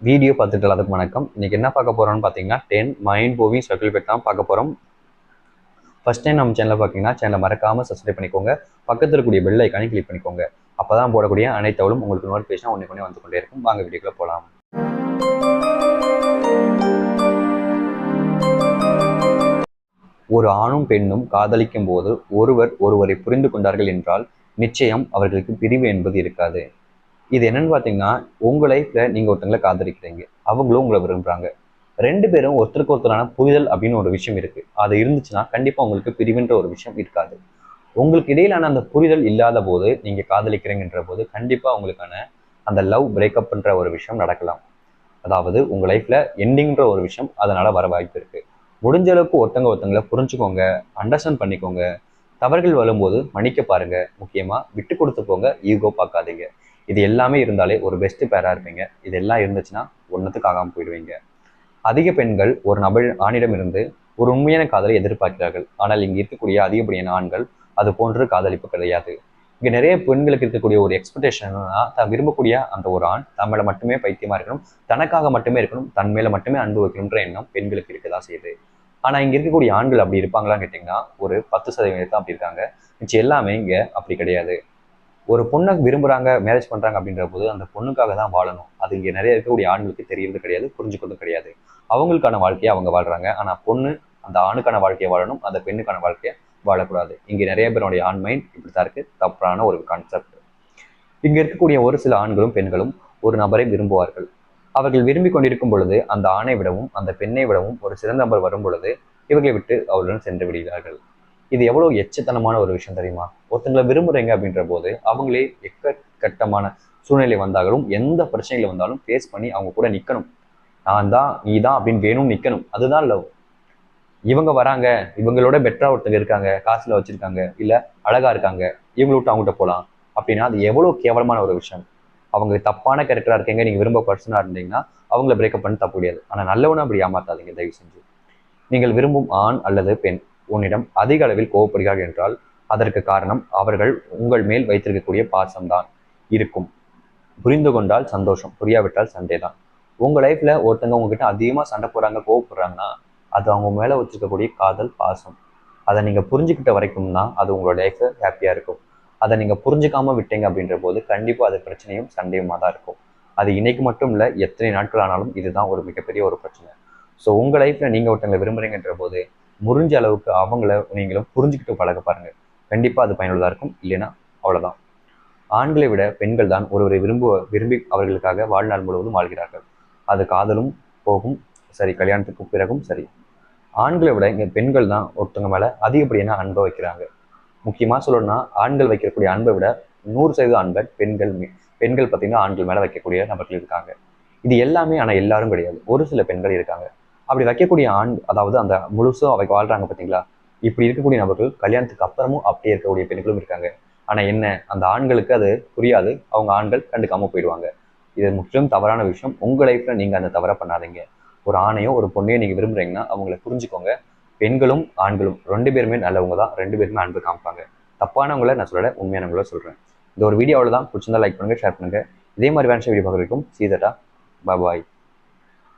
Video பார்த்துட்டு எல்லாத்துக்கும் வணக்கம். இன்னைக்கு என்ன பார்க்க போறோம்னு பார்த்தீங்கன்னா 10 மைண்ட் மூவிங் சர்க்கிள் பெட் தான் பார்க்க போறோம். ஃபர்ஸ்ட் டைம் நம்ம சேனலை பார்த்தீங்கன்னா சேனலை மறக்காம சப்ஸ்கிரைப் பண்ணிக்கோங்க. பக்கத்தில் இருக்கக்கூடிய பெல் ஐக்கானை கிளிக் பண்ணிக்கோங்க. அப்பதான் போடக்கூடிய அனைத்தவளும் உங்களுக்கு நோட்டிஃபிகேஷன் ஒன்று வந்து கொண்டே இருக்கும். வாங்க வீடியோக்குள்ள போகலாம். ஒரு ஆணும் பெண்ணும் காதலிக்கும் போது ஒருவரை புரிந்து கொண்டார்கள் என்றால் நிச்சயம் அவர்களுக்கு பிரிவு என்பது இருக்காது. இது என்னன்னு பார்த்தீங்கன்னா, உங்க லைஃப்ல நீங்க ஒருத்தங்களை காதலிக்கிறீங்க, அவங்களும் உங்களை விரும்புறாங்க. ரெண்டு பேரும் ஒருத்தருக்கு ஒருத்தரான புரிதல் அப்படின்னு ஒரு விஷயம் இருக்கு. அது இருந்துச்சுன்னா கண்டிப்பா உங்களுக்கு பிரிவுன்ற ஒரு விஷயம் இருக்காது. உங்களுக்கு இடையிலான அந்த புரிதல் இல்லாத போது நீங்க காதலிக்கிறீங்கன்ற போது கண்டிப்பா உங்களுக்கான அந்த லவ் பிரேக்கப்ன்ற ஒரு விஷயம் நடக்கலாம். அதாவது உங்க லைஃப்ல எண்டிங்ன்ற ஒரு விஷயம் அதனால வர வாய்ப்பு இருக்கு. முடிஞ்ச அளவுக்கு ஒருத்தங்களை புரிஞ்சுக்கோங்க, அண்டர்ஸ்டாண்ட் பண்ணிக்கோங்க. தவறுகள் வரும்போது மன்னிக்க பாருங்க. முக்கியமா விட்டு கொடுத்து போங்க, ஈகோ பார்க்காதீங்க. இது எல்லாமே இருந்தாலே ஒரு பெஸ்ட் பேரா இருப்பீங்க. இதெல்லாம் இருந்துச்சுன்னா ஒன்றுத்துக்கு ஆகாமல் போயிடுவீங்க. அதிக பெண்கள் ஒரு ஆணிடம் இருந்து ஒரு உண்மையான காதலை எதிர்பார்க்கிறார்கள். ஆனால் இங்கு இருக்கக்கூடிய அதிகப்படியான ஆண்கள் அது போன்று காதலிப்பு கிடையாது. இங்க நிறைய பெண்களுக்கு இருக்கக்கூடிய ஒரு எக்ஸ்பெக்டேஷன்னா, தான் விரும்பக்கூடிய அந்த ஒரு ஆண் தம்மளை மட்டுமே பைத்தியமா இருக்கணும், தனக்காக மட்டுமே இருக்கணும், தன் மேல மட்டுமே அன்பு வைக்கணுன்ற எண்ணம் பெண்களுக்கு இருக்கதான் செய்யுது. ஆனா இங்க இருக்கக்கூடிய ஆண்கள் அப்படி இருப்பாங்களான்னு கேட்டீங்கன்னா ஒரு 10% தான் அப்படி இருக்காங்க. மிச்சம் எல்லாமே இங்க அப்படி கிடையாது. ஒரு பொண்ணை விரும்புறாங்க, மேரேஜ் பண்றாங்க அப்படின்ற போது அந்த பொண்ணுக்காக தான் வாழணும். அது இங்க நிறைய இருக்கக்கூடிய ஆண்களுக்கு தெரியறது கிடையாது, புரிஞ்சுக்கிறதும் கிடையாது. அவங்களுக்கான வாழ்க்கையை அவங்க வாழ்றாங்க. ஆனா பொண்ணு அந்த ஆணுக்கான வாழ்க்கையை வாழணும், அந்த பெண்ணுக்கான வாழ்க்கையை வாழக்கூடாது. இங்க நிறைய பேருடைய ஆண் மைண்ட் இப்படித்தான் இருக்கு. தப்பான ஒரு கான்செப்ட். இங்க இருக்கக்கூடிய ஒரு சில ஆண்களும் பெண்களும் ஒரு நபரை விரும்புவார்கள். அவர்கள் விரும்பி கொண்டிருக்கும் பொழுது அந்த ஆணை விடவும் அந்த பெண்ணை விடவும் ஒரு சிறந்த நபர் வரும் பொழுது இவர்களை விட்டு அவர்களுடன் சென்று விடுகிறார்கள். இது எவ்வளவு எச்சத்தனமான ஒரு விஷயம் தெரியுமா? ஒருத்தங்களை விரும்புறீங்க அப்படின்ற போது அவங்களே எக்கச்சக்கமான சூழ்நிலை வந்தாலும் எந்த பிரச்சனைகள் வந்தாலும் ஃபேஸ் பண்ணி அவங்க கூட நிக்கணும். நான் தான் நீ தான் அப்படின்னு வேணும் நிக்கணும். அதுதான் லவ். இவங்க வராங்க, இவங்களோட பெட்டரா ஒருத்தங்க இருக்காங்க, காசுல வச்சிருக்காங்க, இல்ல அழகா இருக்காங்க, இவங்களை விட்டு அவங்ககிட்ட போகலாம் அப்படின்னா அது எவ்வளவு கேவலமான ஒரு விஷயம். அவங்க தப்பான கேரக்டரா இருக்கீங்க, நீங்க விரும்ப பர்சனா இருந்தீங்கன்னா அவங்கள பிரேக்கப் பண்ணி தப்பு முடியாது. ஆனா நல்லவனும் அப்படி ஏமாத்தாதீங்க தயவு செஞ்சு. நீங்கள் விரும்பும் ஆண் அல்லது பெண் உன்னிடம் அதிக அளவில் கோவப்படுகிறார்கள் என்றால் அதற்கு காரணம் அவர்கள் உங்கள் மேல் வைத்திருக்கக்கூடிய பாசம்தான் இருக்கும். புரிந்து கொண்டால் சந்தோஷம், புரியாவிட்டால் சண்டை தான். உங்க லைஃப்ல ஒருத்தங்க உங்ககிட்ட அதிகமா சண்டை போடுறாங்க, கோவப்படுறாங்கன்னா அது அவங்க மேல வச்சிருக்கக்கூடிய காதல், பாசம். அதை நீங்க புரிஞ்சுக்கிட்ட வரைக்கும் தான் அது உங்களோட லைஃப் ஹாப்பியா இருக்கும். அதை நீங்க புரிஞ்சுக்காம விட்டீங்க அப்படின்ற போது கண்டிப்பா அது பிரச்சனையும் சண்டையுமா தான் இருக்கும். அது இன்னைக்கு மட்டும் இல்ல, எத்தனை நாட்கள் ஆனாலும் இதுதான் ஒரு மிகப்பெரிய ஒரு பிரச்சனை. ஸோ உங்க லைஃப்ல நீங்க ஒருத்தங்களை விரும்புறீங்கன்ற போது முடிஞ்ச அளவுக்கு அவங்கள நீங்களும் புரிஞ்சுக்கிட்டு பழக பாருங்க. கண்டிப்பா அது பயனுள்ளதா இருக்கும். இல்லைன்னா அவ்வளவுதான். ஆண்களை விட பெண்கள் தான் ஒருவரை விரும்பி அவர்களுக்காக வாழ்நாள் முழுவதும் வாழ்கிறார்கள். அது காதலும் போகும் சரி, கல்யாணத்துக்கு பிறகும் சரி. ஆண்களை விட இங்க பெண்கள் தான் ஒருத்தவங்க மேல அதிகப்படியான அன்பை வைக்கிறாங்க. முக்கியமா சொல்லணும்னா ஆண்கள் வைக்கக்கூடிய அன்பை விட 100% அன்பை பெண்கள் பார்த்தீங்கன்னா ஆண்கள் மேல வைக்கக்கூடிய நபர்கள் இருக்காங்க. இது எல்லாமே ஆனா எல்லாரும் கிடையாது, ஒரு சில பெண்கள் இருக்காங்க. அப்படி வைக்கக்கூடிய ஆண், அதாவது அந்த முழுசும் அவை வாழ்றாங்க பார்த்தீங்களா, இப்படி இருக்கக்கூடிய நபர்கள் கல்யாணத்துக்கு அப்புறமும் அப்படியே இருக்கக்கூடிய பெண்களும் இருக்காங்க. ஆனா என்ன, அந்த ஆண்களுக்கு அது புரியாது, அவங்க ஆண்கள் கண்டுக்காம போயிடுவாங்க. இது முற்றிலும் தவறான விஷயம். உங்க லைஃப்ல நீங்க அந்த தவறை பண்ணாதீங்க. ஒரு ஆணையோ ஒரு பொண்ணையோ நீங்க விரும்புறீங்கன்னா அவங்கள புரிஞ்சுக்கோங்க. பெண்களும் ஆண்களும் ரெண்டு பேருமே நல்லவங்க தான், ரெண்டு பேருமே அன்பு காமிப்பாங்க. தப்பானவங்கள நான் சொல்லல, உண்மையானவங்கள சொல்றேன். இந்த ஒரு வீடியோ அவ்வளவுதான். பிடிச்சிருந்தா லைக் பண்ணுங்க, ஷேர் பண்ணுங்க. இதே மாதிரி வேற வீடியோ பார்க்க வரைக்கும் சீதட்டா, பாய்.